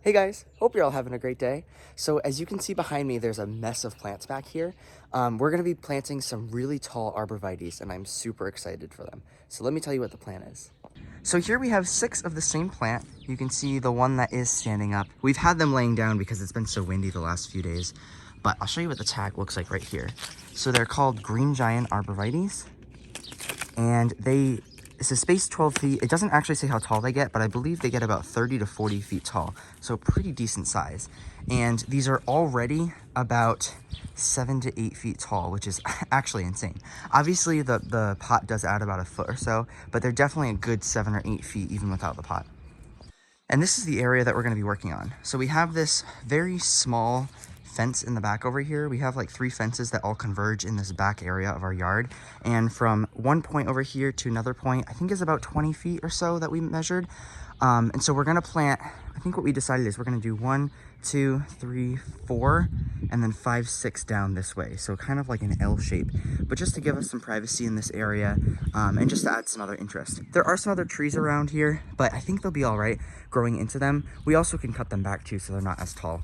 Hey guys, hope you're all having a great day. So as you can see behind me, there's a mess of plants back here. We're gonna be planting some really tall arborvitaes and I'm super excited for them. So let me tell you what the plan is. So here we have 6 of the same plant. You can see the one that is standing up. We've had them laying down because it's been so windy the last few days, but I'll show you what the tag looks like right here. So they're called green giant arborvitaes and it's a space 12 feet. It doesn't actually say how tall they get, but I believe they get about 30 to 40 feet tall. So pretty decent size. And these are already about 7 to 8 feet tall, which is actually insane. Obviously the pot does add about a foot or so, but they're definitely a good 7 or 8 feet even without the pot. And this is the area that we're gonna be working on. So we have this very small fence in the back over here. We have like 3 fences that all converge in this back area of our yard. And from one point over here to another point, I think is about 20 feet or so that we measured. And so we're gonna plant, I think what we decided is we're gonna do 1, 2, 3, 4, and then 5, 6 down this way. So kind of like an L shape, but just to give us some privacy in this area and just to add some other interest. There are some other trees around here, but I think they'll be all right growing into them. We also can cut them back too, so they're not as tall.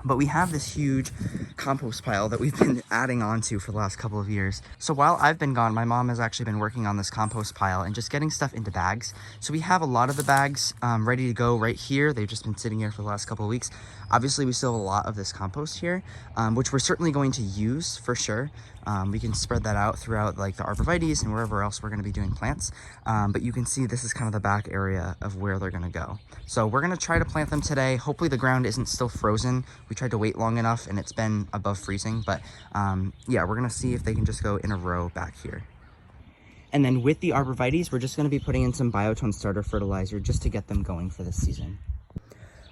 But we have this huge compost pile that we've been adding on to for the last couple of years. So while I've been gone, my mom has actually been working on this compost pile and just getting stuff into bags. So we have a lot of the bags ready to go right here. They've just been sitting here for the last couple of weeks. Obviously, we still have a lot of this compost here, which we're certainly going to use for sure. We can spread that out throughout like the arborvitaes and wherever else we're going to be doing plants. But you can see this is kind of the back area of where they're going to go. So we're going to try to plant them today. Hopefully the ground isn't still frozen. We tried to wait long enough and it's been above freezing, but yeah, we're going to see if they can just go in a row back here. And then with the arborvitaes, we're just going to be putting in some biotone starter fertilizer just to get them going for this season.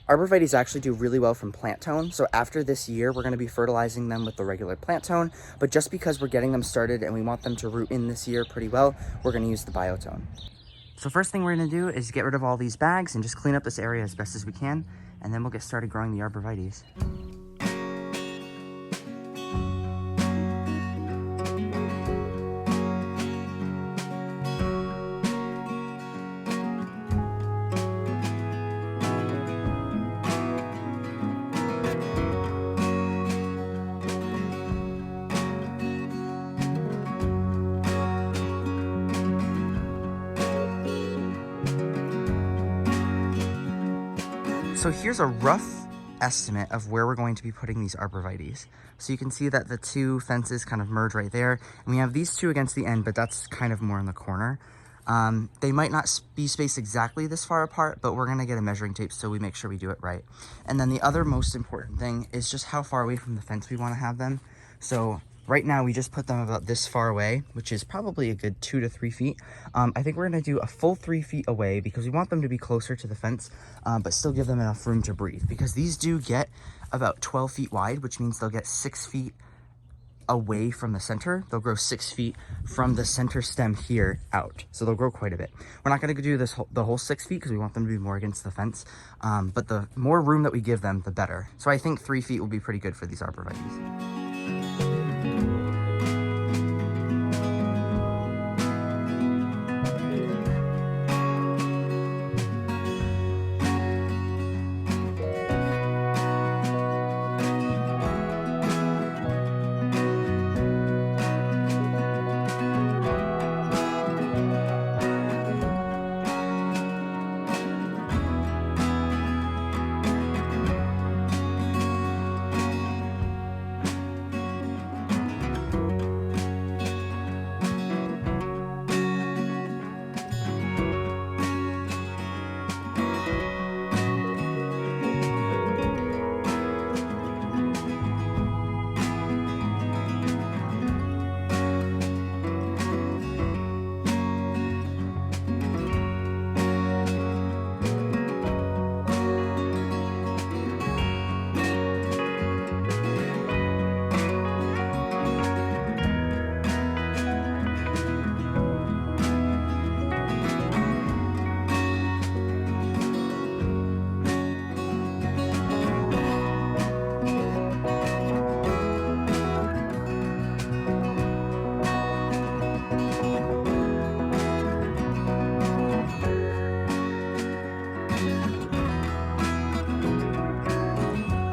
Arborvitaes actually do really well from plant tone, so after this year we're going to be fertilizing them with the regular plant tone, but just because we're getting them started and we want them to root in this year pretty well, we're going to use the biotone. So first thing we're going to do is get rid of all these bags and just clean up this area as best as we can, and then we'll get started growing the arborvitaes. So here's a rough estimate of where we're going to be putting these arborvitaes. So you can see that the 2 fences kind of merge right there. And we have these 2 against the end, but that's kind of more in the corner. They might not be spaced exactly this far apart, but we're gonna get a measuring tape so we make sure we do it right. And then the other most important thing is just how far away from the fence we wanna have them. So right now, we just put them about this far away, which is probably a good 2 to 3 feet. I think we're gonna do a full 3 feet away because we want them to be closer to the fence, but still give them enough room to breathe. Because these do get about 12 feet wide, which means they'll get 6 feet away from the center. They'll grow 6 feet from the center stem here out. So they'll grow quite a bit. We're not gonna do this the whole 6 feet because we want them to be more against the fence. But the more room that we give them, the better. So I think 3 feet will be pretty good for these arborvitaes.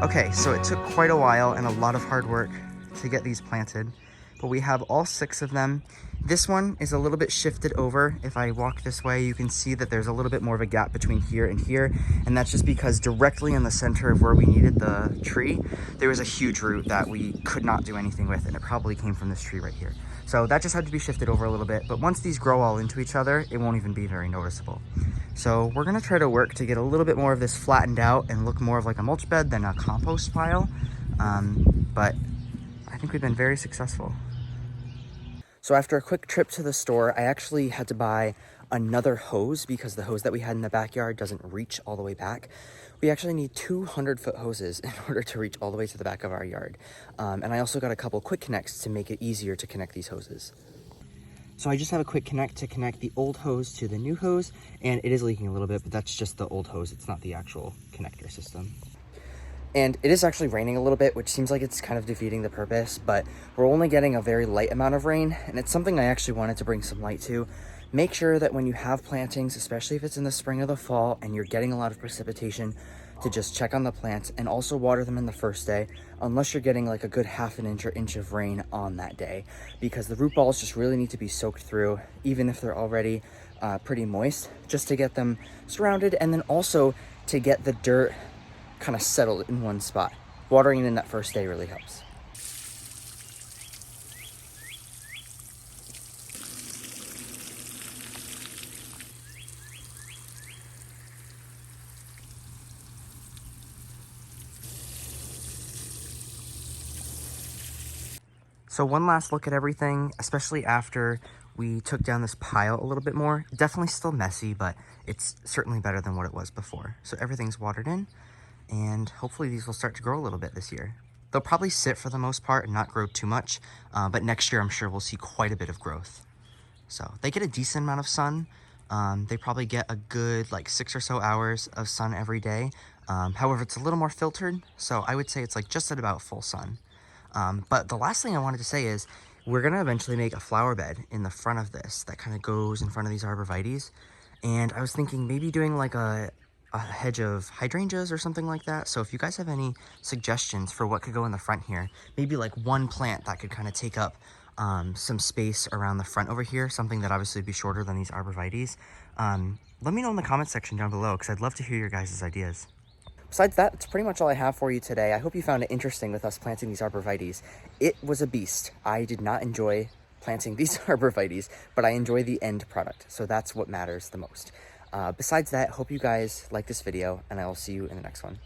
Okay, so it took quite a while and a lot of hard work to get these planted, but we have all 6 of them. This one is a little bit shifted over. If I walk this way, you can see that there's a little bit more of a gap between here and here, and that's just because directly in the center of where we needed the tree, there was a huge root that we could not do anything with, and it probably came from this tree right here. So that just had to be shifted over a little bit, but once these grow all into each other, it won't even be very noticeable. So we're gonna try to work to get a little bit more of this flattened out and look more of like a mulch bed than a compost pile. But I think we've been very successful. So after a quick trip to the store, I actually had to buy another hose because the hose that we had in the backyard doesn't reach all the way back. We actually need 200-foot hoses in order to reach all the way to the back of our yard. And I also got a couple quick connects to make it easier to connect these hoses. So I just have a quick connect to connect the old hose to the new hose, and it is leaking a little bit, but that's just the old hose. It's not the actual connector system. And it is actually raining a little bit, which seems like it's kind of defeating the purpose, but we're only getting a very light amount of rain, and it's something I actually wanted to bring some light to. Make sure that when you have plantings, especially if it's in the spring or the fall and you're getting a lot of precipitation, to just check on the plants and also water them in the first day, unless you're getting like a good half an inch or inch of rain on that day, because the root balls just really need to be soaked through, even if they're already pretty moist, just to get them surrounded, and then also to get the dirt kind of settled in one spot. Watering it in that first day really helps. So one last look at everything, especially after we took down this pile a little bit more. Definitely still messy, but it's certainly better than what it was before. So everything's watered in, and hopefully these will start to grow a little bit this year. They'll probably sit for the most part and not grow too much, but next year I'm sure we'll see quite a bit of growth. So they get a decent amount of sun. They probably get a good like 6 or so hours of sun every day. However, it's a little more filtered, so I would say it's like just at about full sun. But the last thing I wanted to say is we're gonna eventually make a flower bed in the front of this that kind of goes in front of these arborvitaes. And I was thinking maybe doing like a hedge of hydrangeas or something like that. So if you guys have any suggestions for what could go in the front here, maybe like one plant that could kind of take up some space around the front over here, something that obviously would be shorter than these arborvitaes, let me know in the comment section down below, because I'd love to hear your guys' ideas. Besides that, that's pretty much all I have for you today. I hope you found it interesting with us planting these arborvitaes. It was a beast. I did not enjoy planting these arborvitaes, but I enjoy the end product, so that's what matters the most. Besides that, hope you guys like this video, and I will see you in the next one.